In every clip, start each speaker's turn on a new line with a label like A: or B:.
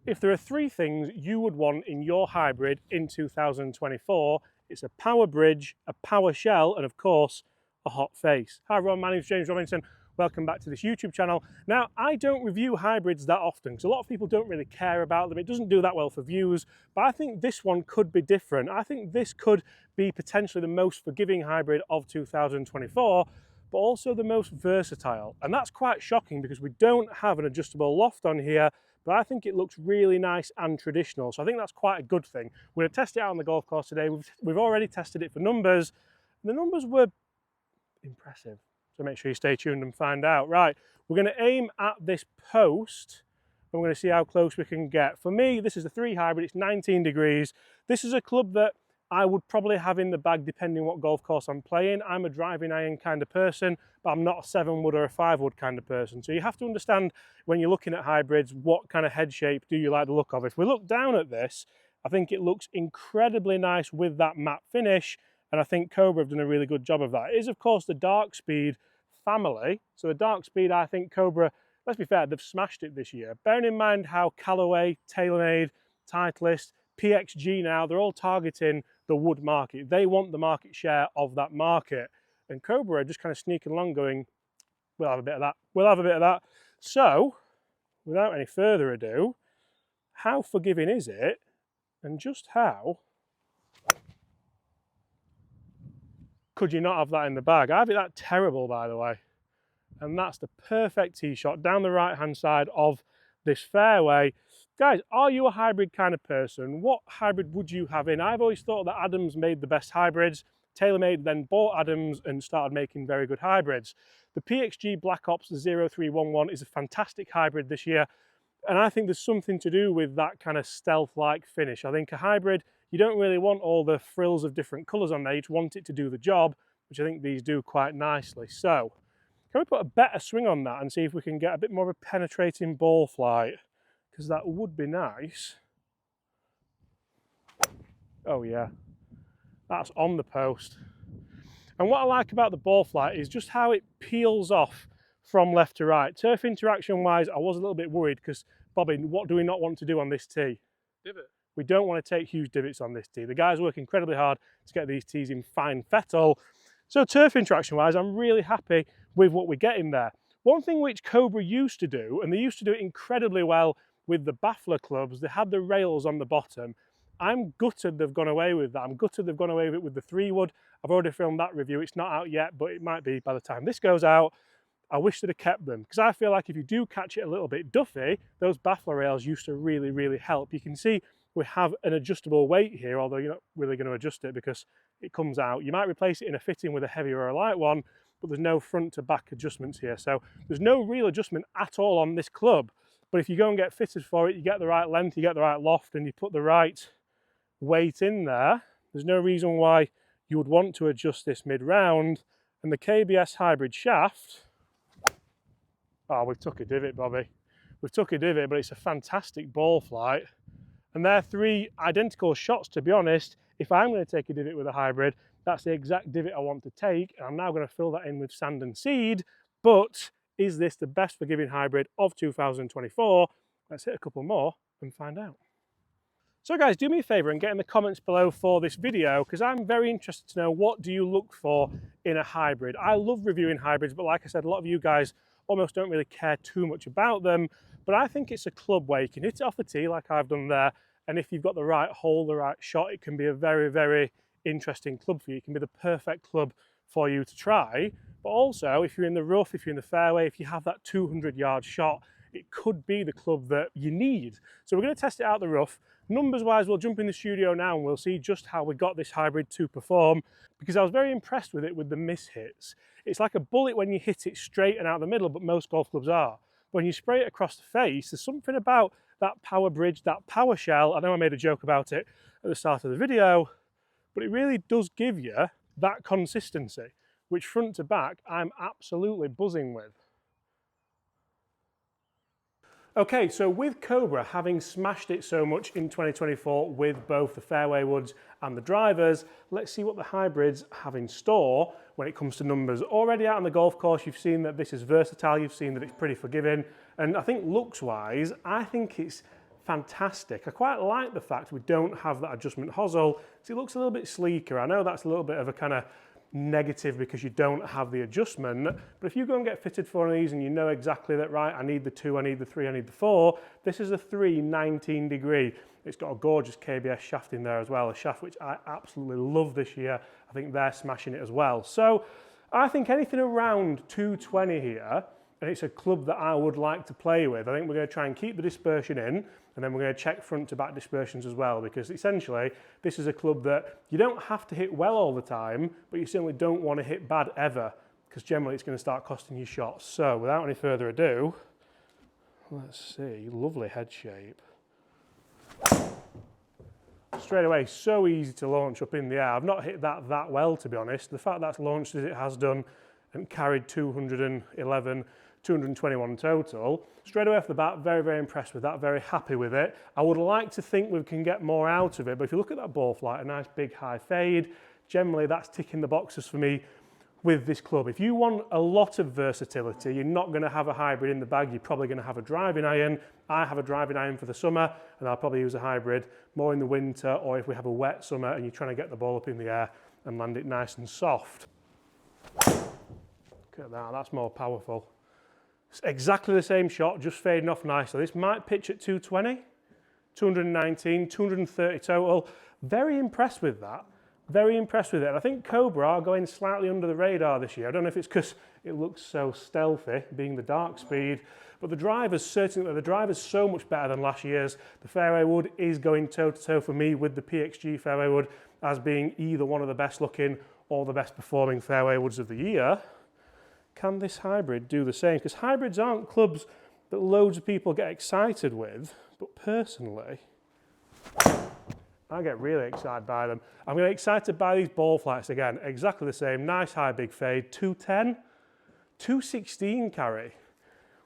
A: If there are three things you would want in your hybrid in 2024, it's a power bridge, a power shell, and of course, a hot face. Hi everyone, my name is James Robinson. Welcome back to this YouTube channel. Now, I don't review hybrids that often because a lot of people don't really care about them. It doesn't do that well for views, but I think this one could be different. I think this could be potentially the most forgiving hybrid of 2024, but also the most versatile. And that's quite shocking because we don't have an adjustable loft on here, but I think it looks really nice and traditional. So I think that's quite a good thing. We're going to test it out on the golf course today. We've already tested it for numbers. The numbers were impressive. So make sure you stay tuned and find out. Right, we're going to aim at this post and we're going to see how close we can get. For me, this is a 3 hybrid, it's 19 degrees. This is a club that I would probably have in the bag depending what golf course I'm playing. I'm a driving iron kind of person, but I'm not a 7-wood or a 5-wood kind of person. So you have to understand when you're looking at hybrids, what kind of head shape do you like the look of. If we look down at this, I think it looks incredibly nice with that matte finish. And I think Cobra have done a really good job of that. It is, of course, the Dark Speed family. So the Dark Speed, I think Cobra, let's be fair, they've smashed it this year. Bearing in mind how Callaway, TaylorMade, Titleist, PXG now, they're all targeting the wood market. They want the market share of that market. And Cobra are just kind of sneaking along going, we'll have a bit of that, we'll have a bit of that. So, without any further ado, how forgiving is it? And just how could you not have that in the bag? I have it that terrible, by the way. And that's the perfect tee shot down the right-hand side of this fairway. Guys, are you a hybrid kind of person? What hybrid would you have in? I've always thought that Adams made the best hybrids. TaylorMade then bought Adams and started making very good hybrids. The PXG Black Ops 0311 is a fantastic hybrid this year. And I think there's something to do with that kind of stealth-like finish. I think a hybrid, you don't really want all the frills of different colours on there. You just want it to do the job, which I think these do quite nicely. So, can we put a better swing on that and see if we can get a bit more of a penetrating ball flight? Because that would be nice. Oh yeah, that's on the post. And what I like about the ball flight is just how it peels off from left to right. Turf interaction wise, I was a little bit worried because, Bobby, what do we not want to do on this tee?
B: Divot.
A: We don't want to take huge divots on this tee. The guys work incredibly hard to get these tees in fine fettle. So turf interaction wise, I'm really happy with what we're getting there. One thing which Cobra used to do, and they used to do it incredibly well with the Baffler clubs, they had the rails on the bottom. I'm gutted they've gone away with that. I'm gutted they've gone away with it with the 3-wood. I've already filmed that review. It's not out yet, but it might be by the time this goes out. I wish they'd have kept them because I feel like if you do catch it a little bit duffy, those Baffler rails used to really, really help. You can see we have an adjustable weight here, although you're not really going to adjust it because it comes out. You might replace it in a fitting with a heavier or a light one, but there's no front to back adjustments here. So there's no real adjustment at all on this club. But if you go and get fitted for it, you get the right length, you get the right loft, and you put the right weight in there, there's no reason why you would want to adjust this mid-round. And the KBS hybrid shaft, oh, we've took a divot, Bobby. We've took a divot, but it's a fantastic ball flight. And they're 3 identical shots, to be honest. If I'm going to take a divot with a hybrid, that's the exact divot I want to take. And I'm now going to fill that in with sand and seed. But is this the best forgiving hybrid of 2024? Let's hit a couple more and find out. So guys, do me a favour and get in the comments below for this video because I'm very interested to know what do you look for in a hybrid. I love reviewing hybrids, but like I said, a lot of you guys almost don't really care too much about them. But I think it's a club where you can hit it off the tee like I've done there. And if you've got the right hole, the right shot, it can be a very, very interesting club for you. It can be the perfect club for you to try. But also, if you're in the rough, if you're in the fairway, if you have that 200-yard shot, it could be the club that you need. So we're going to test it out the rough. Numbers wise, we'll jump in the studio now and we'll see just how we got this hybrid to perform because I was very impressed with it with the miss hits. It's like a bullet when you hit it straight and out the middle, but most golf clubs are. When you spray it across the face, there's something about that power bridge, that power shell. I know I made a joke about it at the start of the video, but it really does give you that consistency, which front to back, I'm absolutely buzzing with. Okay, so with Cobra having smashed it so much in 2024 with both the fairway woods and the drivers, let's see what the hybrids have in store when it comes to numbers. Already out on the golf course, you've seen that this is versatile, you've seen that it's pretty forgiving, and I think looks-wise, I think it's fantastic. I quite like the fact we don't have that adjustment hosel, because it looks a little bit sleeker. I know that's a little bit of a kind of negative because you don't have the adjustment, but if you go and get fitted for one of these and you know exactly that, right, I need the 2, I need the 3, I need the 4, this is a 3 19 degree. It's got a gorgeous KBS shaft in there as well, a shaft which I absolutely love this year. I think they're smashing it as well. So I think anything around 220 here, and it's a club that I would like to play with. I think we're going to try and keep the dispersion in, and then we're going to check front to back dispersions as well, because essentially this is a club that you don't have to hit well all the time, but you certainly don't want to hit bad ever, because generally it's going to start costing you shots. So without any further ado, let's see, lovely head shape. Straight away, so easy to launch up in the air. I've not hit that well, to be honest. The fact that's launched as it has done and carried 211, 221 total, straight away off the bat, very, very impressed with that, very happy with it. I would like to think we can get more out of it, but if you look at that ball flight, a nice big high fade, generally that's ticking the boxes for me with this club. If you want a lot of versatility, you're not going to have a hybrid in the bag, you're probably going to have a driving iron. I have a driving iron for the summer, and I'll probably use a hybrid more in the winter, or if we have a wet summer and you're trying to get the ball up in the air and land it nice and soft. Look at that, that's more powerful. It's exactly the same shot, just fading off nicely. This might pitch at 220, 219, 230 total. Very impressed with that. Very impressed with it. And I think Cobra are going slightly under the radar this year. I don't know if it's because it looks so stealthy, being the dark speed, but the driver's so much better than last year's. The fairway wood is going toe-to-toe for me with the PXG fairway wood as being either one of the best looking or the best performing fairway woods of the year. Can this hybrid do the same? Because hybrids aren't clubs that loads of people get excited with, but personally, I get really excited by them. I'm going to get excited by these ball flights again, exactly the same, nice high big fade, 210, 216 carry.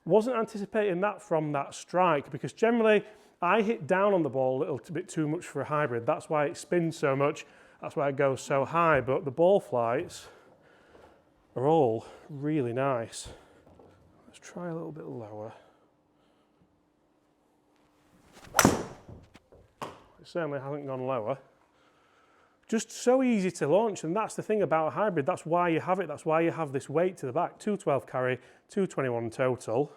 A: Wasn't anticipating that from that strike, because generally I hit down on the ball a little bit too much for a hybrid. That's why it spins so much, that's why it goes so high, but the ball flights are all really nice. Let's try a little bit lower. It certainly hasn't gone lower. Just so easy to launch, and that's the thing about a hybrid. That's why you have it. That's why you have this weight to the back. 212 carry, 221 total.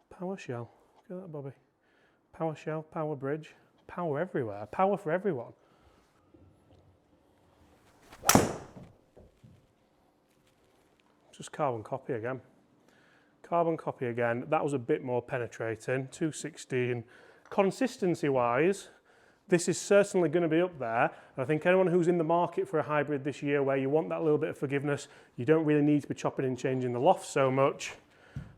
A: Power shell. Look at that, Bobby. Power shell, power bridge, power everywhere. Power for everyone. Just carbon copy again. Carbon copy again. That was a bit more penetrating. 216. Consistency-wise, this is certainly going to be up there. And I think anyone who's in the market for a hybrid this year where you want that little bit of forgiveness, you don't really need to be chopping and changing the loft so much,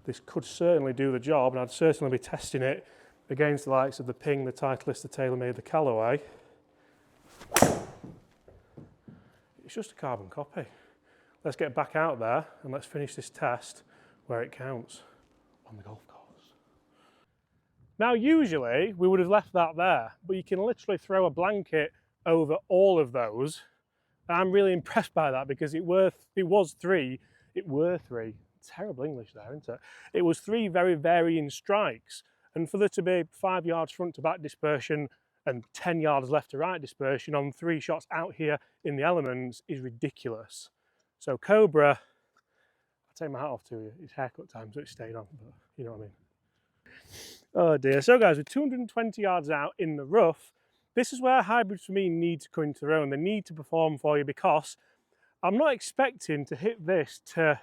A: this could certainly do the job, and I'd certainly be testing it against the likes of the Ping, the Titleist, the TaylorMade, the Callaway. It's just a carbon copy. Let's get back out there and let's finish this test where it counts on the golf course. Now, usually we would have left that there, but you can literally throw a blanket over all of those. And I'm really impressed by that, because it were three. Terrible English there, isn't it? It was 3 very varying strikes. And for there to be 5 yards front to back dispersion and 10 yards left to right dispersion on 3 shots out here in the elements is ridiculous. So Cobra, I take my hat off to you. It's haircut time, so it stayed on, but you know what I mean. Oh dear. So guys, with 220 yards out in the rough, this is where hybrids for me need to come into their own. They need to perform for you, because I'm not expecting to hit this to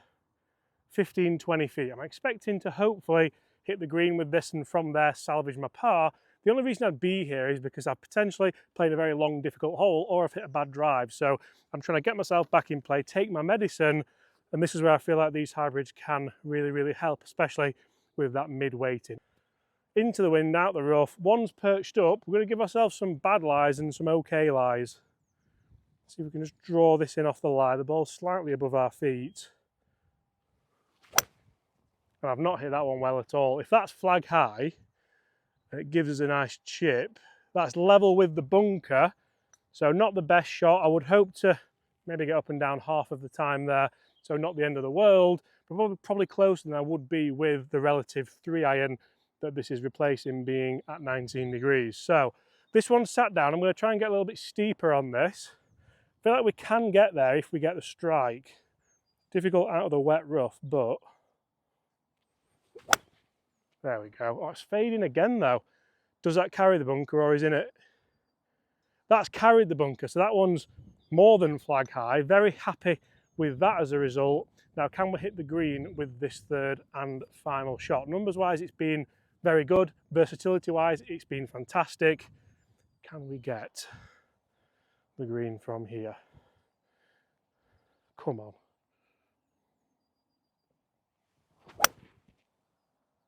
A: 15, 20 feet. I'm expecting to hopefully hit the green with this and from there salvage my par. The only reason I'd be here is because I've potentially played a very long, difficult hole, or I've hit a bad drive. So I'm trying to get myself back in play, take my medicine, and this is where I feel like these hybrids can really, really help, especially with that mid-weighting. Into the wind, out the rough. One's perched up. We're going to give ourselves some bad lies and some okay lies. See if we can just draw this in off the lie. The ball's slightly above our feet. And I've not hit that one well at all. If that's flag high, and it gives us a nice chip, that's level with the bunker. So not the best shot. I would hope to maybe get up and down half of the time there. So not the end of the world, but probably closer than I would be with the relative 3-iron that this is replacing being at 19 degrees. So this one's sat down. I'm going to try and get a little bit steeper on this. I feel like we can get there if we get the strike. Difficult out of the wet rough, but there we go. Oh, it's fading again though. Does that carry the bunker or is in it? That's carried the bunker, so that one's more than flag high. Very happy with that as a result. Now, can we hit the green with this third and final shot? Numbers wise, it's been very good. Versatility wise, it's been fantastic. Can we get the green from here? Come on.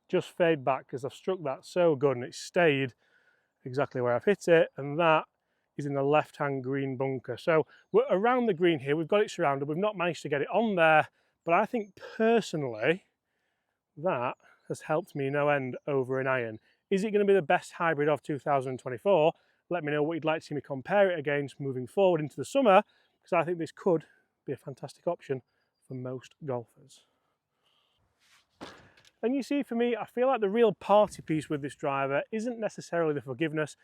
A: Just fade back because I've struck that so good and it's stayed exactly where I've hit it, and that is in the left-hand green bunker. So we're around the green here, we've got it surrounded, we've not managed to get it on there, but I think personally that has helped me no end over an iron. Is it going to be the best hybrid of 2024? Let me know what you'd like to see me compare it against moving forward into the summer, because I think this could be a fantastic option for most golfers. And you see, for me, I feel like the real party piece with this driver isn't necessarily the forgiveness.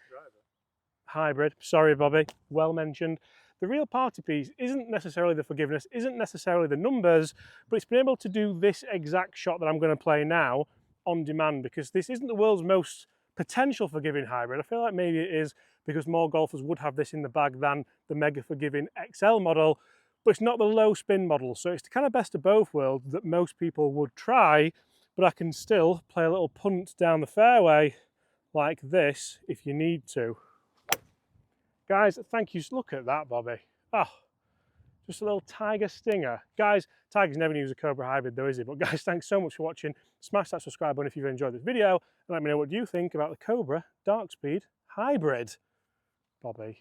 A: Hybrid, sorry Bobby, well mentioned. The real party piece isn't necessarily the forgiveness, isn't necessarily the numbers, but it's been able to do this exact shot that I'm going to play now on demand, because this isn't the world's most potential forgiving hybrid. I feel like maybe it is because more golfers would have this in the bag than the mega forgiving XL model, but it's not the low spin model. So it's the kind of best of both worlds that most people would try, but I can still play a little punt down the fairway like this if you need to. Guys, thank you. Look at that, Bobby. Oh, just a little Tiger stinger. Guys, Tiger's never used a Cobra hybrid though, is he? But guys, thanks so much for watching. Smash that subscribe button if you've enjoyed this video, and let me know what you think about the Cobra Dark Speed hybrid. Bobby.